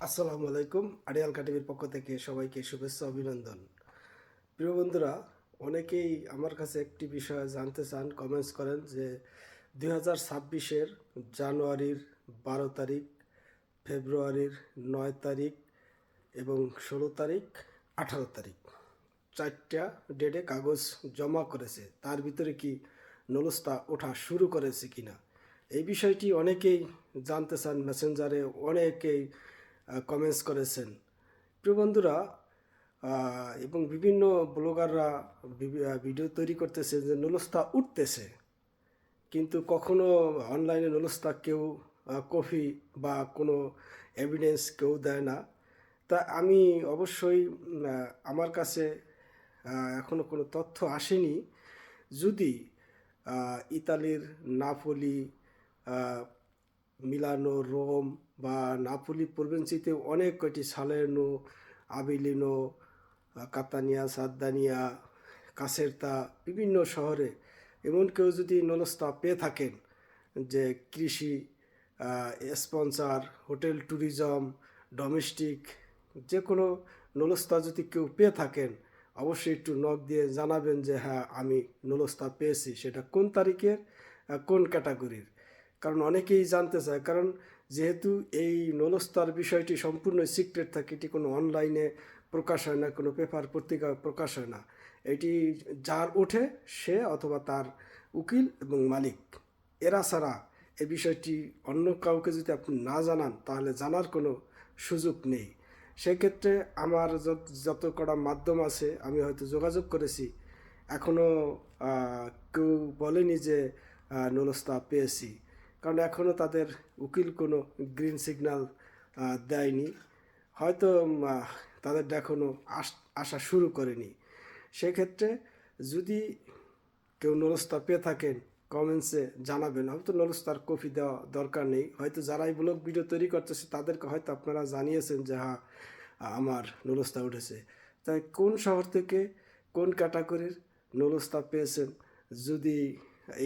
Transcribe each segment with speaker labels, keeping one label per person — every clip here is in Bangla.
Speaker 1: আসসালামু আলাইকুম। আড়িয়াল কাটিভির পক্ষ থেকে সবাইকে শুভেচ্ছা অভিনন্দন। প্রিয় বন্ধুরা, অনেকেই আমার কাছে একটি বিষয় জানতে চান, কমেন্টস করেন যে 2026-এর জানুয়ারির 12 তারিখ, ফেব্রুয়ারির 9 তারিখ এবং 16 তারিখ, 18 তারিখ 4টা ডেটে কাগজ জমা করেছে, তার ভিতরে কি নলস্তা ওঠা শুরু করেছে কিনা এই বিষয়টি অনেকেই জানতে চান। মেসেঞ্জারে অনেকেই কমেন্টস করেছেন। প্রিয় বন্ধুরা, এবং বিভিন্ন ব্লগাররা ভিডিও তৈরি করতেছে যে নুলস্তা উঠতেছে, কিন্তু কখনো অনলাইনে নুলস্তা কেউ কপি বা কোনো এভিডেন্স কেউ দেয় না। তা আমি অবশ্যই আমার কাছে এখনও কোনো তথ্য আসেনি। যদি ইতালির নাপোলি, মিলানো, রোম বা নাপোলি প্রভিন্সিতে অনেক কয়টি সালের্নো, আবিলিনো, কাতানিয়া, সার্দানিয়া, কাসেরতা বিভিন্ন শহরে এমন কেউ যদি নলস্তা পেয়ে থাকেন যে কৃষি, স্পন্সর, হোটেল ট্যুরিজম, ডোমেস্টিক যে কোনো নলস্তা যদি কেউ পেয়ে থাকেন, অবশ্যই একটু নক দিয়ে জানাবেন যে হ্যাঁ আমি নলস্তা পেয়েছি, সেটা কোন তারিখের, কোন ক্যাটাগরির। কারণ অনেকেই জানতে চায়, কারণ যেহেতু এই নলস্তার বিষয়টি সম্পূর্ণ সিক্রেট থাকে, এটি কোনো অনলাইনে প্রকাশ হয় না, কোনো পেপার পত্রিকা প্রকাশ হয় না। এটি যার ওঠে সে অথবা তার উকিল এবং মালিক, এরা ছাড়া এই বিষয়টি অন্য কাউকে যদি আপনি না জানান তাহলে জানার কোনো সুযোগ নেই। সেক্ষেত্রে আমার যত কটা মাধ্যম আছে আমি হয়তো যোগাযোগ করেছি, এখনও কেউ বলেনি যে নলস্তা পেয়েছি, কারণ এখনও তাদের উকিল কোনো গ্রিন সিগন্যাল দেয়নি। হয়তো তাদের এখনও আসা শুরু করেনি। সেক্ষেত্রে যদি কেউ নলস্তা পেয়ে থাকেন কমেন্টসে জানাবেন। হয়তো নলস্তার কপি দেওয়া দরকার নেই, হয়তো যারাই ব্লগ ভিডিও তৈরি করতেছে তাদেরকে হয়তো আপনারা জানিয়েছেন যে হ্যাঁ আমার নলস্তা উঠেছে। তাই কোন শহর থেকে কোন ক্যাটাগরির নলস্তা পেয়েছেন যদি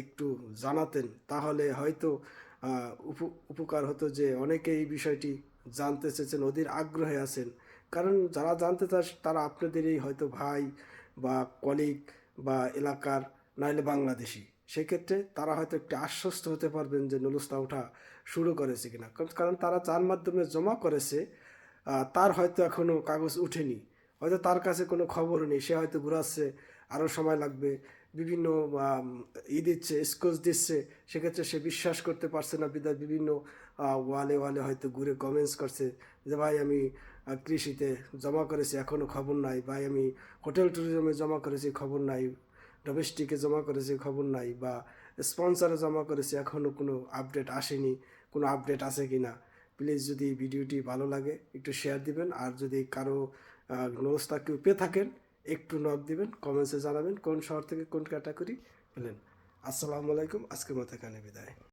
Speaker 1: একটু জানাতেন তাহলে হয়তো উপকার হতো, যে অনেকে এই বিষয়টি জানতে চেয়েছেন, ওদের আগ্রহে আছেন। কারণ যারা জানতে চায় তারা আপনাদেরই হয়তো ভাই বা কলিগ বা এলাকার, নাইলে বাংলাদেশি। সেক্ষেত্রে তারা হয়তো একটু আশ্বস্ত হতে পারবেন যে নলস্তা ওঠা শুরু করেছে কিনা, কারণ তারা যার মাধ্যমে জমা করেছে তার হয়তো এখনও কাগজ উঠেনি, হয়তো তার কাছে কোনো খবর নেই, সে হয়তো ঘুরাচ্ছে, আরও সময় লাগবে, বিভিন্ন দিচ্ছে, স্কোচ দিচ্ছে। সেক্ষেত্রে সে বিশ্বাস করতে পারছে না, বিধায় বিভিন্ন ওয়ালে ওয়ালে হয়তো ঘুরে কমেন্টস করছে যে ভাই আমি কৃষিতে জমা করেছি এখনও খবর নাই, ভাই আমি হোটেল ট্যুরিজমে জমা করেছি খবর নাই, ডোমেস্টিকে জমা করেছি খবর নাই, বা স্পন্সরে জমা করেছি এখনও কোনো আপডেট আসেনি, কোনো আপডেট আছে কি না। প্লিজ যদি ভিডিওটি ভালো লাগে একটু শেয়ার দিবেন, আর যদি কারো নলস্তা কেউ পেয়ে থাকেন একটু নক দিবেন, কমেন্টসে জানাবেন কোন শহর থেকে কোন ক্যাটাগরি পেলেন। আসসালামু আলাইকুম, আজকের মতো এখানে বিদায়।